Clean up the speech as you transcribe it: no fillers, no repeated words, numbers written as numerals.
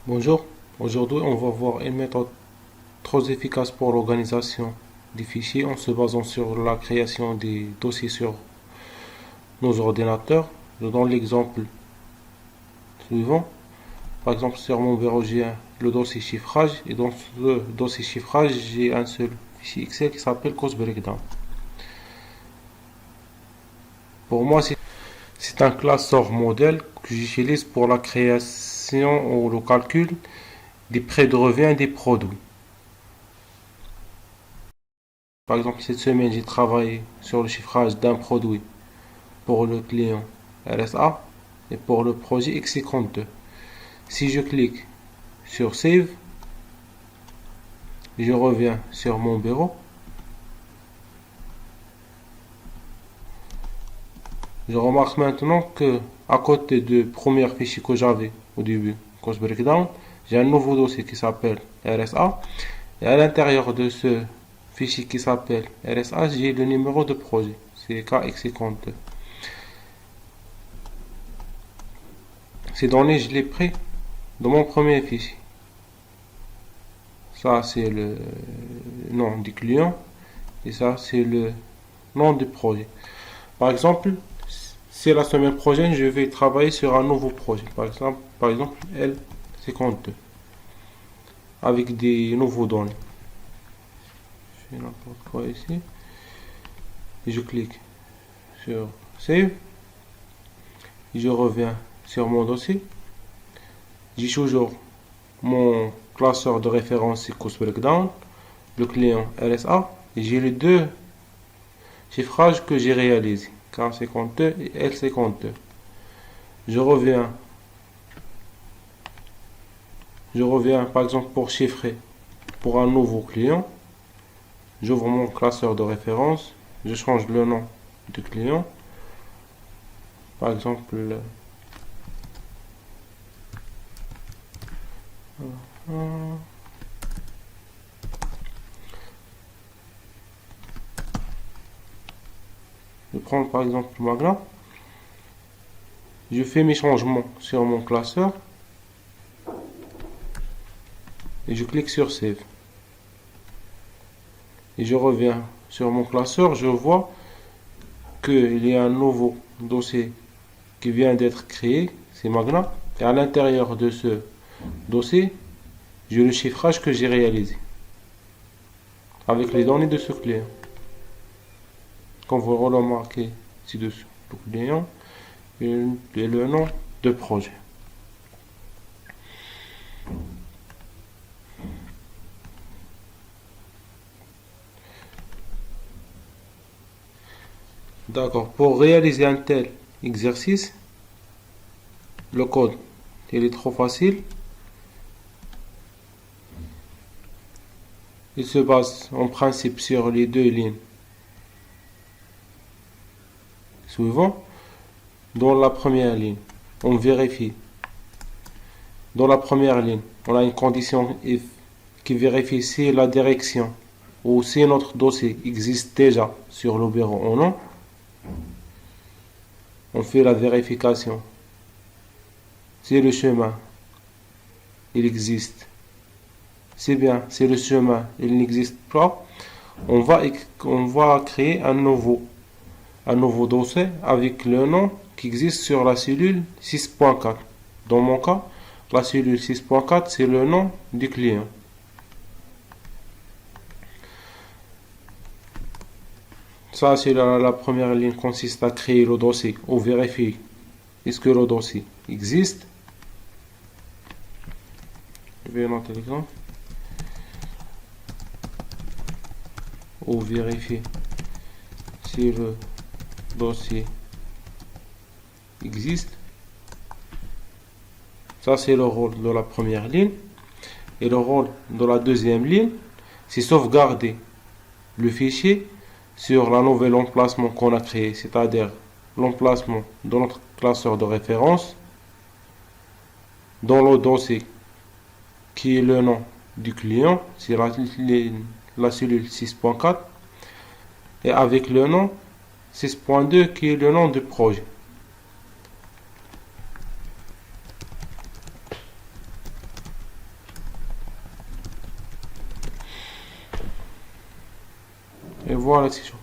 Bonjour, aujourd'hui on va voir une méthode très efficace pour l'organisation des fichiers en se basant sur la création des dossiers sur nos ordinateurs. Je donne l'exemple suivant. Par exemple, sur mon bureau, j'ai le dossier chiffrage et dans ce dossier chiffrage, j'ai un seul fichier Excel qui s'appelle Cost Breakdown. Pour moi, c'est un classeur modèle que j'utilise pour la création ou le calcul des prêts de revient et des produits. Par exemple, cette semaine, j'ai travaillé sur le chiffrage d'un produit pour le client RSA et pour le projet XC32. Si je clique sur Save, je reviens sur mon bureau. Je remarque maintenant que à côté du premier fichier que j'avais au début, Cost Breakdown, j'ai un nouveau dossier qui s'appelle RSA. Et à l'intérieur de ce fichier qui s'appelle RSA, j'ai le numéro de projet. C'est KXC32. Ces données, je les pris dans mon premier fichier. Ça, c'est le nom du client et ça, c'est le nom du projet. Par exemple, si la semaine prochaine, je vais travailler sur un nouveau projet, par exemple L52, avec des nouveaux données. Je fais n'importe quoi ici. Et je clique sur Save. Et je reviens sur mon dossier. J'ai toujours mon classeur de référence c'est Cost Breakdown, le client RSA, et j'ai les deux chiffrages que j'ai réalisés, K52 et L52. Je reviens, par exemple pour chiffrer pour un nouveau client. J'ouvre mon classeur de référence, je change le nom du client, par exemple je prends par exemple Magna, je fais mes changements sur mon classeur et je clique sur Save. Et je reviens sur mon classeur, je vois qu'il y a un nouveau dossier qui vient d'être créé, c'est Magna, et à l'intérieur de ce dossier, j'ai le chiffrage que j'ai réalisé avec les données de ce client. Comme vous remarquez ci-dessous, le client et le nom de projet. D'accord, pour réaliser un tel exercice, le code il est trop facile. Il se base en principe sur les deux lignes suivantes. Dans la première ligne, on vérifie. Dans la première ligne, on a une condition if qui vérifie si la direction ou si notre dossier existe déjà sur le bureau ou non. On fait la vérification. Si le chemin il existe, c'est bien. Si le chemin il n'existe pas, on va créer un nouveau dossier avec le nom qui existe sur la cellule 6.4. Dans mon cas, la cellule 6.4 c'est le nom du client. Ça, c'est la première ligne consiste à créer le dossier ou vérifier est-ce que le dossier existe. Je vais noter l'exemple. Ou vérifier si le dossier existe. Ça, c'est le rôle de la première ligne. Et le rôle de la deuxième ligne, c'est sauvegarder le fichier sur la nouvelle emplacement qu'on a créé, c'est-à-dire l'emplacement de notre classeur de référence dans le dossier qui est le nom du client, c'est la cellule 6.4 et avec le nom 6.2 qui est le nom du projet. Et voilà, c'est tout.